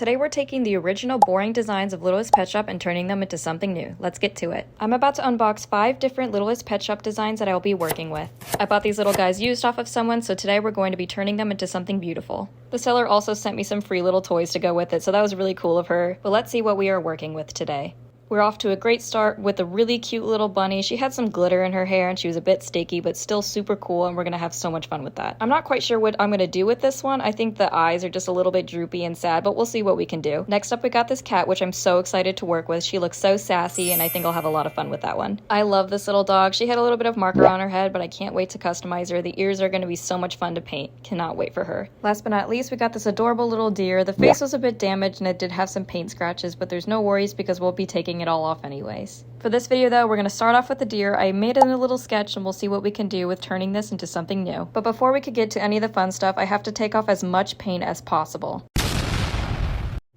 Today we're taking the original boring designs of Littlest Pet Shop and turning them into something new. Let's get to it. I'm about to unbox 5 different Littlest Pet Shop designs that I'll be working with. I bought these little guys used off of someone, so today we're going to be turning them into something beautiful. The seller also sent me some free little toys to go with it, so that was really cool of her. But let's see what we are working with today. We're off to a great start with a really cute little bunny. She had some glitter in her hair and she was a bit sticky, but still super cool, and we're gonna have so much fun with that. I'm not quite sure what I'm gonna do with this one. I think the eyes are just a little bit droopy and sad, but we'll see what we can do. Next up, we got this cat, which I'm so excited to work with. She looks so sassy, and I think I'll have a lot of fun with that one. I love this little dog. She had a little bit of marker on her head, but I can't wait to customize her. The ears are gonna be so much fun to paint. Cannot wait for her. Last but not least, we got this adorable little deer. The face was a bit damaged and it did have some paint scratches, but there's no worries because we'll be taking it all off anyway. For this video though, we're going to start off with the deer. I made it in a little sketch and we'll see what we can do with turning this into something new. But before we could get to any of the fun stuff, I have to take off as much paint as possible.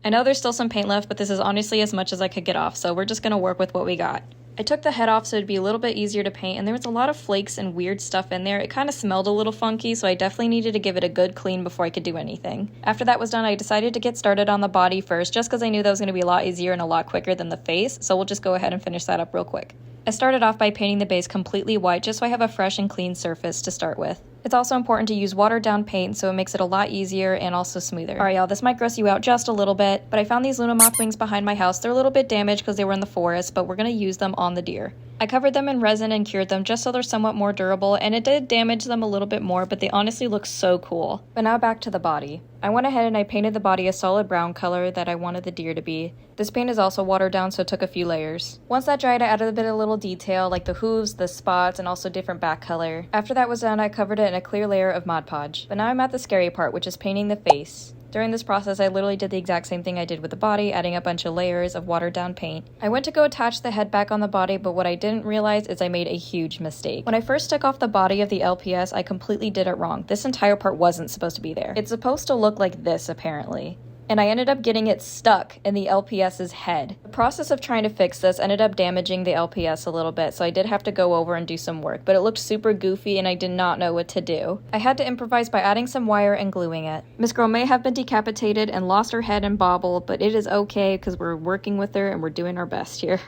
I know there's still some paint left, but this is honestly as much as I could get off, so we're just going to work with what we got. I took the head off so it'd be a little bit easier to paint, and there was a lot of flakes and weird stuff in there. It kind of smelled a little funky, so I definitely needed to give it a good clean before I could do anything. After that was done, I decided to get started on the body first, just because I knew that was going to be a lot easier and a lot quicker than the face, so we'll just go ahead and finish that up real quick. I started off by painting the base completely white just so I have a fresh and clean surface to start with. It's also important to use watered down paint so it makes it a lot easier and also smoother. Alright y'all, this might gross you out just a little bit, but I found these Luna moth wings behind my house. They're a little bit damaged because they were in the forest, but we're going to use them on the deer. I covered them in resin and cured them just so they're somewhat more durable, and it did damage them a little bit more, but they honestly look so cool. But now back to the body. I went ahead and I painted the body a solid brown color that I wanted the deer to be. This paint is also watered down, so it took a few layers. Once that dried, I added a bit of little detail like the hooves, the spots, and also different back color. After that was done, I covered it in a clear layer of Mod Podge. But now I'm at the scary part, which is painting the face. During this process, I literally did the exact same thing I did with the body, adding a bunch of layers of watered down paint. I went to go attach the head back on the body, but what I didn't realize is I made a huge mistake. When I first took off the body of the LPS, I completely did it wrong. This entire part wasn't supposed to be there. It's supposed to look like this, apparently. And I ended up getting it stuck in the LPS's head. The process of trying to fix this ended up damaging the LPS a little bit, so I did have to go over and do some work, but it looked super goofy and I did not know what to do. I had to improvise by adding some wire and gluing it. Miss Girl may have been decapitated and lost her head and bobble, but it is okay because we're working with her and we're doing our best here.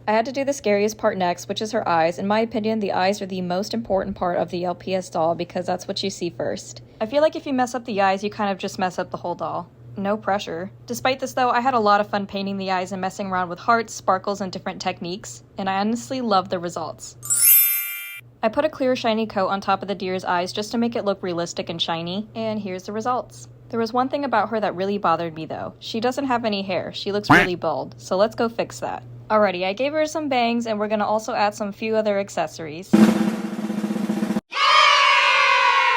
I had to do the scariest part next, which is her eyes. In my opinion, the eyes are the most important part of the LPS doll because that's what you see first. I feel like if you mess up the eyes, you kind of just mess up the whole doll. No pressure. Despite this though, I had a lot of fun painting the eyes and messing around with hearts, sparkles, and different techniques, and I honestly love the results. I put a clear shiny coat on top of the deer's eyes just to make it look realistic and shiny, and here's the results. There was one thing about her that really bothered me though. She doesn't have any hair. She looks really bald, so let's go fix that. Alrighty, I gave her some bangs, and we're gonna also add some few other accessories.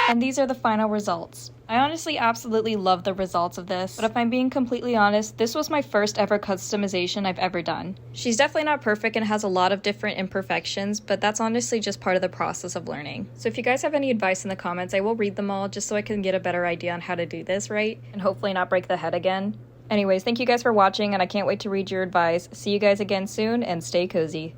And these are the final results. I honestly absolutely love the results of this, but if I'm being completely honest, this was my first ever customization I've ever done. She's definitely not perfect and has a lot of different imperfections, but that's honestly just part of the process of learning. So if you guys have any advice in the comments, I will read them all just so I can get a better idea on how to do this right, and hopefully not break the head again. Anyways, thank you guys for watching, and I can't wait to read your advice. See you guys again soon, and stay cozy.